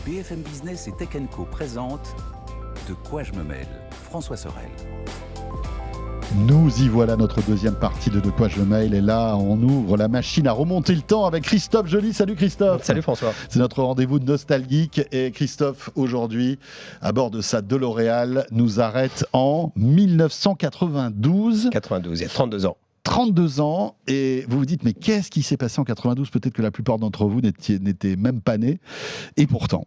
BFM Business et Tech Co présente De quoi je me mêle, François Sorel. Nous y voilà, notre deuxième partie de quoi je me mêle. Et là, on ouvre la machine à remonter le temps avec Christophe Joly. Salut Christophe. Salut François. C'est notre rendez-vous de nostalgique. Et Christophe, aujourd'hui, à bord de sa DeLorean, nous arrête en 1992. 92, il y a 32 ans. 32 ans, et vous vous dites, mais qu'est-ce qui s'est passé en 92 ? Peut-être que la plupart d'entre vous n'étaient même pas nés. Et pourtant,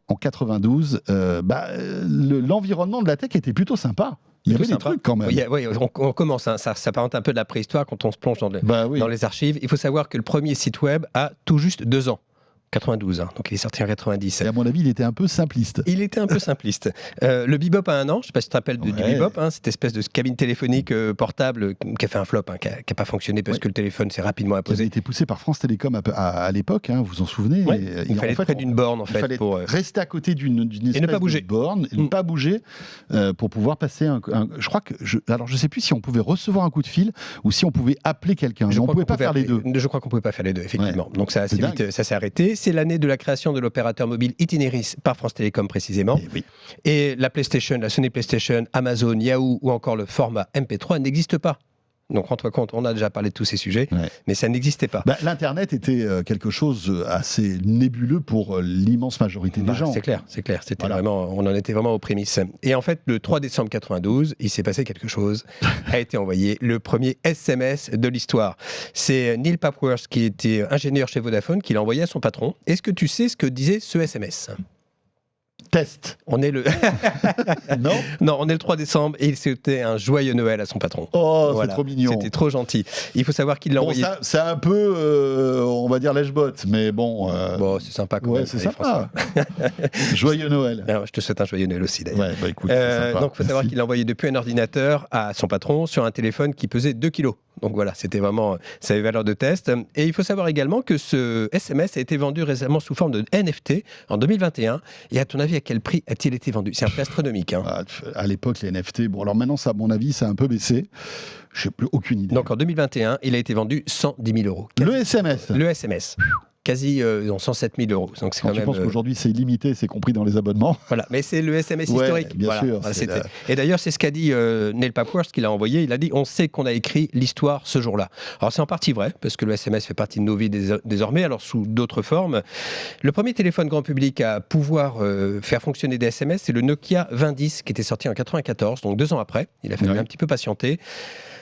en 92, l'environnement de la tech était plutôt sympa. Il y avait des trucs quand même. Oui, on commence, hein, ça part un peu de la préhistoire quand on se plonge dans les archives. Il faut savoir que le premier site web a tout juste 2 ans. 92, hein, donc il est sorti en 90. Et à mon avis, il était un peu simpliste. Le Bebop a 1 an, je ne sais pas si tu te rappelles du Bebop, hein, cette espèce de cabine téléphonique portable qui a fait un flop, hein, qui n'a pas fonctionné parce que le téléphone s'est rapidement imposé. Il a été poussé par France Télécom à l'époque, hein, vous vous en souvenez. Il fallait être près d'une borne en fait. Il fallait rester à côté d'une espèce de borne et ne pas bouger pour pouvoir passer je crois que je ne sais plus si on pouvait recevoir un coup de fil ou si on pouvait appeler quelqu'un. On ne pouvait pas faire les deux. Je crois qu'on ne pouvait pas faire les deux, effectivement. Donc ça s'est arrêté. C'est l'année de la création de l'opérateur mobile Itineris par France Télécom précisément. Et la PlayStation, la Sony PlayStation, Amazon, Yahoo ou encore le format MP3 n'existent pas. Donc rends-toi compte, on a déjà parlé de tous ces sujets, mais ça n'existait pas. L'Internet était quelque chose assez nébuleux pour l'immense majorité des gens. C'est clair. C'était vraiment, on en était vraiment aux prémices. Et en fait, le 3 décembre 92, il s'est passé quelque chose. A été envoyé le premier SMS de l'histoire. C'est Neil Papworth, qui était ingénieur chez Vodafone, qui l'a envoyé à son patron. Est-ce que tu sais ce que disait ce SMS ? Test. On est le Non, on est le 3 décembre et il souhaitait un joyeux Noël à son patron. Oh, voilà. C'est trop mignon. C'était trop gentil. Il faut savoir qu'il l'a envoyé. C'est un peu, on va dire lèche-bot, mais bon. Bon, c'est sympa quand même. C'est sympa. Joyeux Noël. Alors, je te souhaite un joyeux Noël aussi d'ailleurs. Écoute, c'est sympa. Donc, il faut savoir qu'il l'a envoyé depuis un ordinateur à son patron sur un téléphone qui pesait 2 kilos. Donc voilà, c'était vraiment, ça avait valeur de test. Et il faut savoir également que ce SMS a été vendu récemment sous forme de NFT en 2021. Et à ton avis, à quel prix a-t-il été vendu ? C'est un prix astronomique. Hein. À l'époque, les NFT, alors maintenant, ça, à mon avis, ça a un peu baissé. Je n'ai plus aucune idée. Donc en 2021, il a été vendu 110 000 euros. Le SMS. Quasi 107 000 euros. Donc c'est quand tu penses qu'aujourd'hui c'est illimité, c'est compris dans les abonnements. Voilà, mais c'est le SMS historique. Bien sûr. Et d'ailleurs, c'est ce qu'a dit Neil Papworth, qu'il a envoyé. Il a dit, on sait qu'on a écrit l'histoire ce jour-là. Alors c'est en partie vrai, parce que le SMS fait partie de nos vies désormais, alors sous d'autres formes. Le premier téléphone grand public à pouvoir faire fonctionner des SMS, c'est le Nokia 2010, qui était sorti en 94, donc 2 ans après. Il a fallu un petit peu patienter.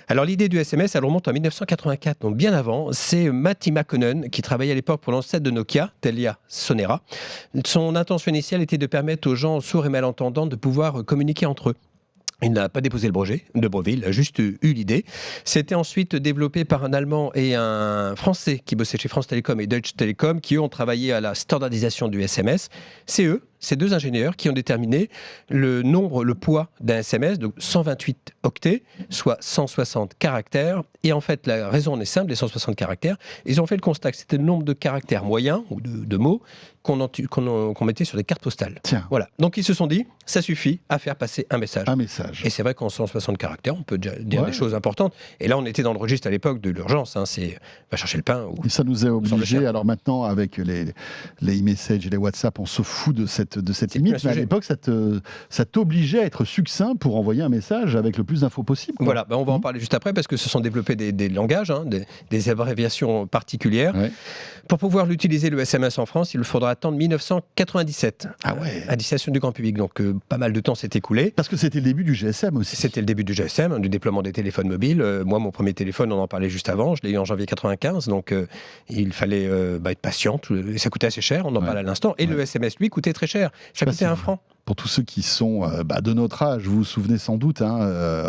Alors l'idée du SMS, elle remonte en 1984, donc bien avant. C'est Matti Makkonen qui travaillait à l'époque pour l'ancêtre de Nokia, Telia Sonera. Son intention initiale était de permettre aux gens sourds et malentendants de pouvoir communiquer entre eux. Il n'a pas déposé le brevet, il a juste eu l'idée. C'était ensuite développé par un Allemand et un Français qui bossaient chez France Télécom et Deutsche Telekom, qui eux ont travaillé à la standardisation du SMS. C'est eux, ces 2 ingénieurs, qui ont déterminé le poids d'un SMS, donc 128 octets, soit 160 caractères. Et en fait, la raison est simple, les 160 caractères. Ils ont fait le constat que c'était le nombre de caractères moyens, ou de mots, qu'on mettait sur des cartes postales. Tiens. Voilà. Donc ils se sont dit, ça suffit à faire passer un message. Et c'est vrai qu'en 160 caractères, on peut déjà dire des choses importantes. Et là, on était dans le registre à l'époque de l'urgence. Hein, c'est va chercher le pain. Et ça nous a obligés. Alors maintenant, avec les e-messages et les WhatsApp, on se fout de cette limite. Mais à l'époque, ça t'obligeait à être succinct pour envoyer un message avec le plus d'infos possible. Quoi. Voilà, on va en parler juste après parce que se sont développés des langages, hein, des abréviations particulières. Pour pouvoir l'utiliser, le SMS en France, il faudra attendre 1997. À destination du grand public. Donc pas mal de temps s'est écoulé. Parce que c'était le début du GSM aussi. C'était le début du GSM, du déploiement des téléphones mobiles. Moi, mon premier téléphone, on en parlait juste avant. Je l'ai eu en janvier 95. Donc il fallait être patient. Et ça coûtait assez cher, on en parle à l'instant. Et le SMS, lui, coûtait très cher. Ça coûtait 1 franc. Pour tous ceux qui sont de notre âge, vous vous souvenez sans doute,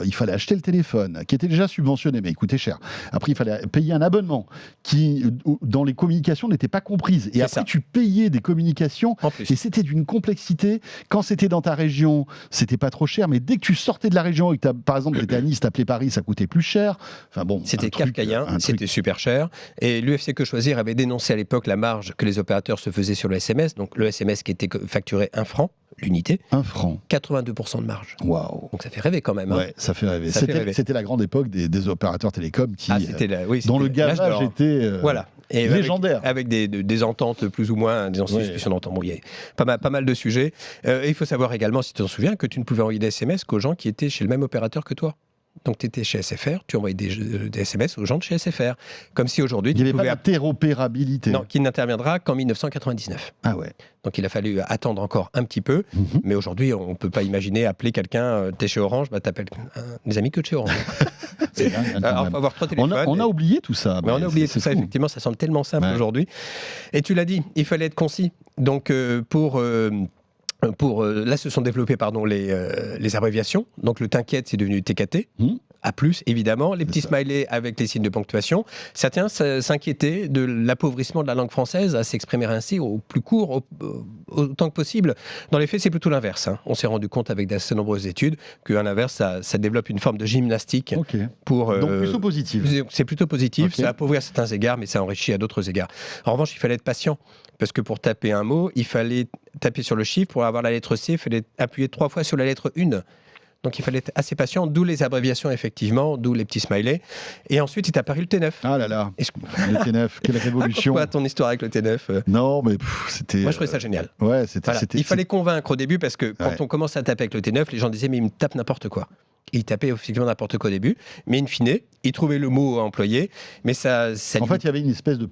il fallait acheter le téléphone, qui était déjà subventionné, mais il coûtait cher. Après, il fallait payer un abonnement qui, dans les communications, n'était pas comprise. Et après, tu payais des communications, et c'était d'une complexité. Quand c'était dans ta région, c'était pas trop cher, mais dès que tu sortais de la région, et que par exemple, tu étais à Nice, t'appelais Paris, ça coûtait plus cher. Enfin bon, c'était kafkaïen, c'était super cher. Et l'UFC Que Choisir avait dénoncé à l'époque la marge que les opérateurs se faisaient sur le SMS. Donc le SMS qui était facturé 1 franc, l'unité, 1 franc. 82% de marge. Waouh. Donc ça fait rêver quand même. Hein. Ouais, ça fait rêver. Ça fait rêver. C'était la grande époque des opérateurs télécoms qui, Oui, dont le c'était l'âge gavage d'or. était Voilà. Et légendaire. Avec des ententes plus ou moins, des anciennes discussions d'entente. Bon, il y a pas mal de sujets. Et il faut savoir également, si tu t'en souviens, que tu ne pouvais envoyer des SMS qu'aux gens qui étaient chez le même opérateur que toi. Donc tu étais chez SFR, tu envoyais des SMS aux gens de chez SFR. Comme si aujourd'hui Il tu n'y avait pouvais... pas d'interopérabilité. Non, qui n'interviendra qu'en 1999. Ah ouais. Donc il a fallu attendre encore un petit peu. Mais aujourd'hui, on ne peut pas imaginer appeler quelqu'un, t'es chez Orange, bah t'appelles des amis que de chez Orange. C'est dingue, quand Alors, il même. faut avoir 3 téléphones. On a oublié tout ça. Mais on a oublié c'est tout ça, fou. effectivement, ça semble tellement simple Ouais. aujourd'hui. Et tu l'as dit, il fallait être concis. Donc là, se sont développées les abréviations. Donc le t'inquiète, c'est devenu TKT. A+, évidemment, les petits smileys avec les signes de ponctuation. Certains s'inquiétaient de l'appauvrissement de la langue française à s'exprimer ainsi au plus court, autant que possible. Dans les faits, c'est plutôt l'inverse. Hein. On s'est rendu compte avec d'assez nombreuses études qu'à l'inverse, ça développe une forme de gymnastique. Ok. Pour, Donc plutôt positif. C'est plutôt positif, Ok. ça appauvrit à certains égards, mais ça enrichit à d'autres égards. En revanche, il fallait être patient, parce que pour taper un mot, il fallait taper sur le chiffre, pour avoir la lettre C, il fallait appuyer 3 fois sur la lettre 1. Donc il fallait être assez patient, d'où les abréviations effectivement, d'où les petits smileys. Et ensuite, il est apparu le T9. Ah là là, Est-ce- le T9, quelle révolution. Quoi ton histoire avec le T9 Non, mais c'était... Moi, je trouvais ça génial. Ouais, c'était... Voilà. Il fallait convaincre au début, parce que quand Ouais. on commence à taper avec le T9, les gens disaient, mais il me tape n'importe quoi. Il tapait effectivement n'importe quoi au début, mais in fine, il trouvait le mot à employer, mais ça En fait, il y avait une espèce de,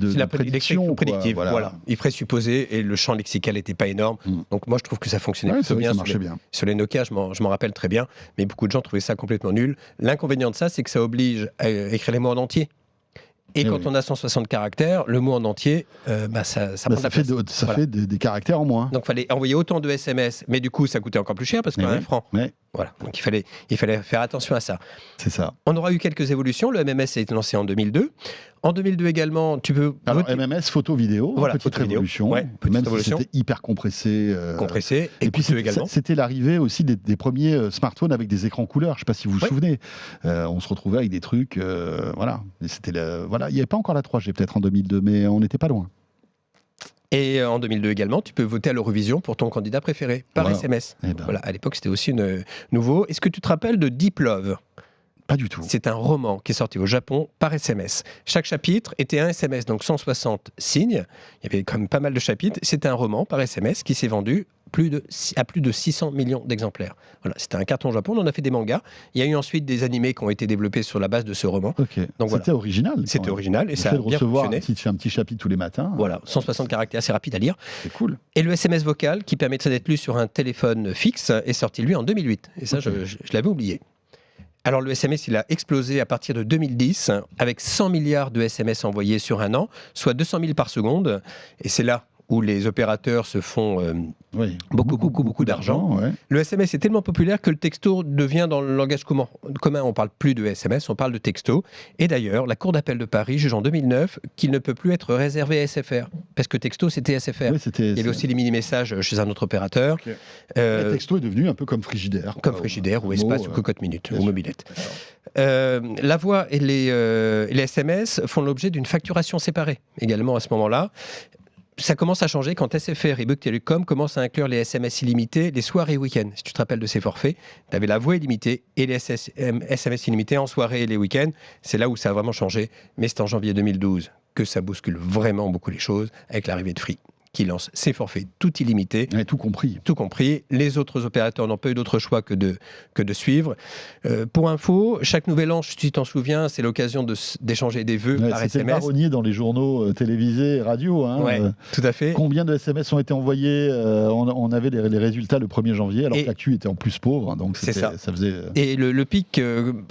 c'est la prédiction. quoi, prédictive, voilà. Il présupposait et le champ lexical n'était pas énorme. Donc moi, je trouve que ça fonctionnait Ouais, plutôt c'est vrai que bien. ça marchait bien. Sur les Nokia, je m'en rappelle très bien, mais beaucoup de gens trouvaient ça complètement nul. L'inconvénient de ça, c'est que ça oblige à écrire les mots en entier. Et quand on a 160 caractères, le mot en entier, ça prend de la place. Ça Voilà. fait des caractères en moins. Donc il fallait envoyer autant de SMS, mais du coup, ça coûtait encore plus cher parce Mais qu'un oui. franc. Ouais, Voilà. Donc il fallait faire attention à ça. c'est ça. On aura eu quelques évolutions. Le MMS a été lancé en 2002. En 2002 également, tu peux Alors, voter- MMS, photo-vidéo, Voilà, petite photo-vidéo. révolution. Ouais, petite même révolution. si c'était hyper compressé. compressé et Et puis coûteux également. c'était l'arrivée aussi des premiers smartphones avec des écrans couleurs. Je ne sais pas si vous vous Ouais. souvenez. On se retrouvait avec des trucs, voilà. Et voilà. Il n'y avait pas encore la 3G peut-être en 2002, mais on n'était pas loin. Et en 2002 également, tu peux voter à l'Eurovision pour ton candidat préféré par Wow. SMS. Eh ben, Voilà, à l'époque, c'était aussi nouveau. Est-ce que tu te rappelles de Deep Love ? Pas du tout. C'est un roman qui est sorti au Japon par SMS. Chaque chapitre était un SMS, donc 160 signes. Il y avait quand même pas mal de chapitres. C'était un roman par SMS qui s'est vendu à plus de 600 millions d'exemplaires. Voilà, c'était un carton au Japon. On en a fait des mangas. Il y a eu ensuite des animés qui ont été développés sur la base de ce roman. Ok. Donc C'était voilà. original. C'était original et Le ça fait a de bien recevoir fonctionné. un petit chapitre tous les matins. Voilà, 160 caractères, c'est rapide à lire. C'est cool. Et le SMS vocal, qui permettrait d'être lu sur un téléphone fixe, est sorti, lui, en 2008. Et ça, Ok. je l'avais oublié. Alors, le SMS, il a explosé à partir de 2010, avec 100 milliards de SMS envoyés sur un an, soit 200 000 par seconde. Et c'est là où les opérateurs se font Oui. beaucoup d'argent. Ouais. Le SMS est tellement populaire que le texto devient dans le langage commun. On ne parle plus de SMS, on parle de texto. Et d'ailleurs, la Cour d'appel de Paris juge en 2009 qu'il ne peut plus être réservé à SFR. Parce que texto, c'était SFR. Oui, Il y avait aussi les mini-messages chez un autre opérateur. Ok. Le texto est devenu un peu comme Frigidaire. Comme quoi. Frigidaire, ou Un Espace, mot, ou Cocotte Minute, bien ou sûr. Mobilette. La voix et les SMS font l'objet d'une facturation séparée également à ce moment-là. Ça commence à changer quand SFR et Bouygues Telecom commencent à inclure les SMS illimités les soirs et week-ends. Si tu te rappelles de ces forfaits, tu avais la voix illimitée et les SMS illimités en soirée et les week-ends. C'est là où ça a vraiment changé. Mais c'est en janvier 2012 que ça bouscule vraiment beaucoup les choses avec l'arrivée de Free, qui lance ses forfaits tout illimités. Ouais, tout compris. Tout compris. Les autres opérateurs n'ont pas eu d'autre choix que de suivre. Pour info, chaque nouvel an, si tu t'en souviens, c'est l'occasion d'échanger des vœux Ouais, par c'était le SMS. marronnier dans les journaux télévisés et radio. Hein, Ouais, tout à fait. Combien de SMS ont été envoyés on avait les résultats le 1er janvier, alors Et- que l'actu était en plus pauvre. Hein, donc C'est ça. faisait. Et le pic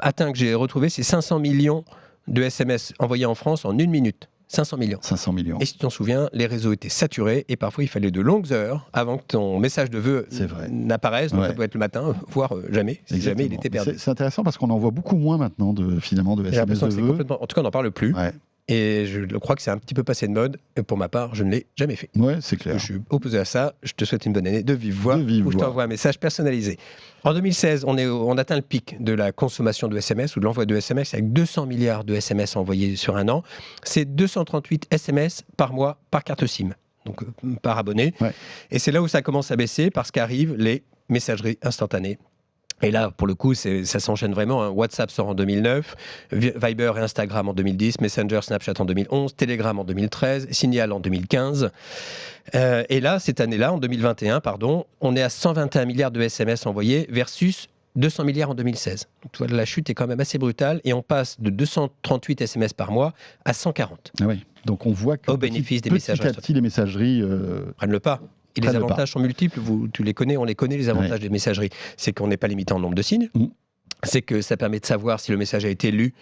atteint que j'ai retrouvé, c'est 500 millions de SMS envoyés en France en 1 minute. 500 millions. 500 millions. Et si tu t'en souviens, les réseaux étaient saturés et parfois il fallait de longues heures avant que ton message de vœux C'est vrai. n'apparaisse. Donc Ouais. ça pouvait être le matin, voire jamais, si jamais il Exactement. était perdu. C'est intéressant parce qu'on en voit beaucoup moins maintenant finalement de J'ai SMS l'impression de que c'est vœux. complètement... En tout cas, on n'en parle plus. Ouais, Et je crois que c'est un petit peu passé de mode. Et pour ma part, je ne l'ai jamais fait. ouais, c'est clair. Je suis opposé à ça. Je te souhaite une bonne année de vive voix. De vive où je voix. t'envoie un message personnalisé. En 2016, on atteint le pic de la consommation de SMS ou de l'envoi de SMS avec 200 milliards de SMS envoyés sur un an. C'est 238 SMS par mois par carte SIM. donc par abonné. Ouais. Et c'est là où ça commence à baisser parce qu'arrivent les messageries instantanées. Et là, pour le coup, ça s'enchaîne vraiment. WhatsApp sort en 2009, Viber et Instagram en 2010, Messenger, Snapchat en 2011, Telegram en 2013, Signal en 2015. Et là, cette année-là, en 2021, on est à 121 milliards de SMS envoyés versus 200 milliards en 2016. Donc, tu vois, la chute est quand même assez brutale et on passe de 238 SMS par mois à 140. Ah oui. Donc on voit que Au bénéfice des petit messageries à petit, les messageries... Prennent le pas. Et les avantages sont multiples, tu les connais, on les connaît, les avantages des messageries. C'est qu'on n'est pas limité en nombre de signes, c'est que ça permet de savoir si le message a été lu,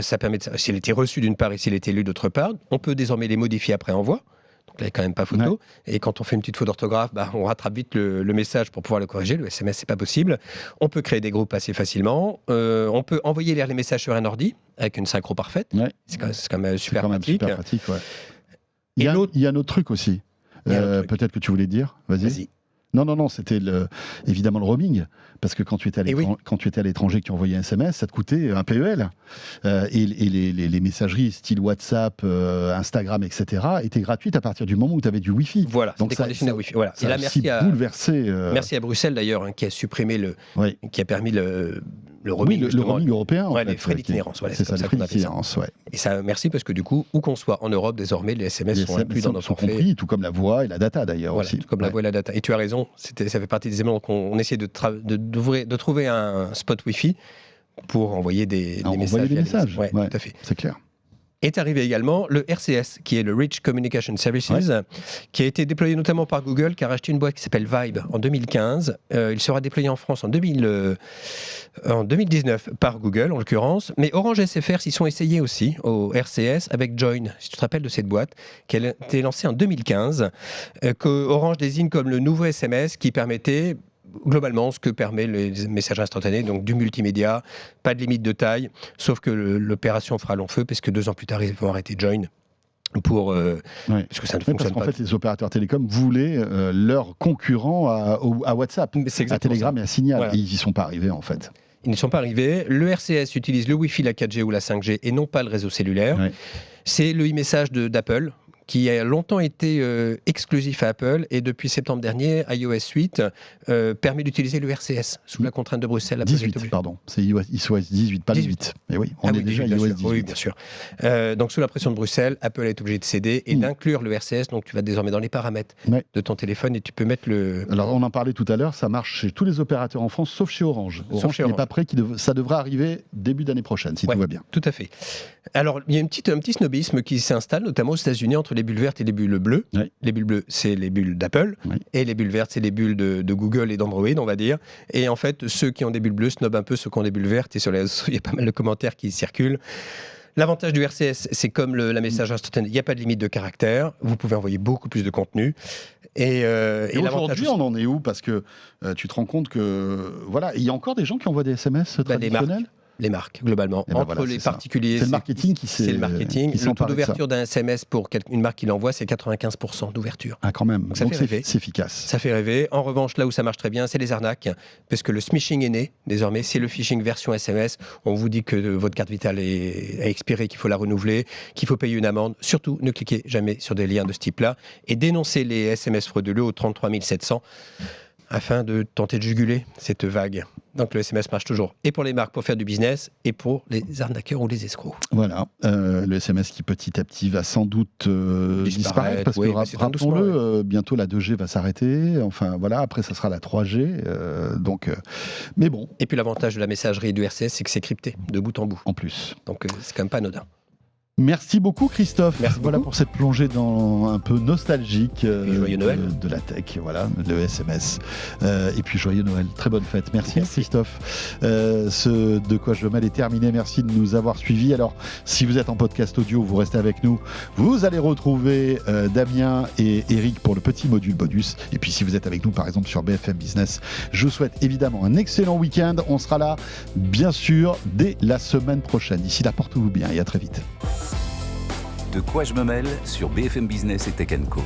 ça permet de savoir s'il a été reçu d'une part et s'il a été lu d'autre part. On peut désormais les modifier après envoi, donc là il n'y a quand même pas photo. Ouais. Et quand on fait une petite faute d'orthographe, on rattrape vite le message pour pouvoir le corriger. Le SMS, c'est pas possible. On peut créer des groupes assez facilement. On peut envoyer lire les messages sur un ordi avec une synchro parfaite. Ouais. C'est quand même super pratique. Super pratique, ouais. Il y a un autre truc aussi. Peut-être que tu voulais dire. Vas-y. Non, c'était évidemment le roaming. Parce que quand tu étais à l'étranger, que tu envoyais un SMS, ça te coûtait un PEL. Et les messageries style WhatsApp, Instagram, etc. étaient gratuites à partir du moment où tu avais du Wi-Fi. Voilà, donc ça conditionné Wi-Fi. Voilà. Ça a aussi bouleversé. Merci à Bruxelles d'ailleurs, qui a supprimé qui a permis le roaming. Oui, le roaming européen. Les frais d'itinérance. C'est ça, les frais d'itinérance. Et ça, merci parce que du coup, où qu'on soit en Europe, désormais, les SMS sont inclus dans notre forfait. Compris, tout comme la voix et la data d'ailleurs aussi. Tout comme la voix et la data. Et tu as raison, ça fait partie des éléments qu'on essaie de trouver un spot Wi-Fi pour envoyer des messages. Ouais, tout à fait. C'est clair. Est arrivé également le RCS, qui est le Rich Communication Services, qui a été déployé notamment par Google, qui a racheté une boîte qui s'appelle Vibe en 2015. Il sera déployé en France en 2019 par Google, en l'occurrence. Mais Orange SFR s'y sont essayés aussi, au RCS, avec Join, si tu te rappelles de cette boîte, qui a été lancée en 2015, que Orange désigne comme le nouveau SMS qui permettait... globalement, ce que permet les messages instantanés, donc du multimédia, pas de limite de taille, sauf que l'opération fera long feu, parce que 2 ans plus tard, ils vont arrêter Join. Parce que ça ne fonctionne pas. Parce qu'en fait, les opérateurs télécoms voulaient leur concurrent à WhatsApp, à Telegram et à Signal. Voilà. Et ils n'y sont pas arrivés, en fait. Ils ne sont pas arrivés. Le RCS utilise le Wi-Fi, la 4G ou la 5G et non pas le réseau cellulaire. Ouais. C'est le e-message d'Apple, qui a longtemps été exclusif à Apple, et depuis septembre dernier, iOS 8 permet d'utiliser le RCS sous la contrainte de Bruxelles. 18, pardon, c'est iOS 18, pas 18. Mais oui, on est déjà iOS 18. Oui, bien sûr. Donc sous la pression de Bruxelles, Apple est obligé de céder et d'inclure le RCS, donc tu vas désormais dans les paramètres de ton téléphone et tu peux mettre le... Alors on en parlait tout à l'heure, ça marche chez tous les opérateurs en France, sauf chez Orange. Orange n'est pas prêt, ça devrait arriver début d'année prochaine, si tout va bien. Tout à fait. Alors il y a un petit snobisme qui s'installe, notamment aux États-Unis, entre les bulles vertes et les bulles bleues. Oui. Les bulles bleues, c'est les bulles d'Apple, et les bulles vertes, c'est les bulles de Google et d'Android, on va dire. Et en fait, ceux qui ont des bulles bleues snobent un peu ceux qui ont des bulles vertes, et sur les réseaux, il y a pas mal de commentaires qui circulent. L'avantage du RCS, c'est comme la message instantanée, il n'y a pas de limite de caractère, vous pouvez envoyer beaucoup plus de contenu. Et aujourd'hui, on en est où ? Parce que tu te rends compte que, voilà, il y a encore des gens qui envoient des SMS traditionnels ? Les marques, globalement. Entre les particuliers. C'est le marketing C'est le marketing. Le taux d'ouverture d'un SMS pour une marque qui l'envoie, c'est 95% d'ouverture. Ah, quand même. Donc c'est efficace. Ça fait rêver. En revanche, là où ça marche très bien, c'est les arnaques. Parce que le smishing est né, désormais. C'est le phishing version SMS. On vous dit que votre carte vitale a expiré, qu'il faut la renouveler, qu'il faut payer une amende. Surtout, ne cliquez jamais sur des liens de ce type-là. Et dénoncez les SMS frauduleux au 33 700. Afin de tenter de juguler cette vague. Donc le SMS marche toujours, et pour les marques, pour faire du business, et pour les arnaqueurs ou les escrocs. Voilà, le SMS qui petit à petit va sans doute disparaître, parce que rappelons-le, bientôt la 2G va s'arrêter, enfin voilà, après ça sera la 3G, mais bon. Et puis l'avantage de la messagerie et du RCS, c'est que c'est crypté, de bout en bout. En plus. Donc c'est quand même pas anodin. Merci beaucoup Christophe. Merci voilà beaucoup. Pour cette plongée dans un peu nostalgique joyeux Noël. De la tech, voilà, le SMS. Et puis joyeux Noël, très bonne fête. Merci. Christophe. Ce De quoi je me mêle est terminé. Merci de nous avoir suivis. Alors, si vous êtes en podcast audio, vous restez avec nous. Vous allez retrouver Damien et Eric pour le petit module bonus. Et puis si vous êtes avec nous, par exemple sur BFM Business, je vous souhaite évidemment un excellent week-end. On sera là, bien sûr, dès la semaine prochaine. D'ici là, portez-vous bien et à très vite. De quoi je me mêle sur BFM Business et Tech & Co.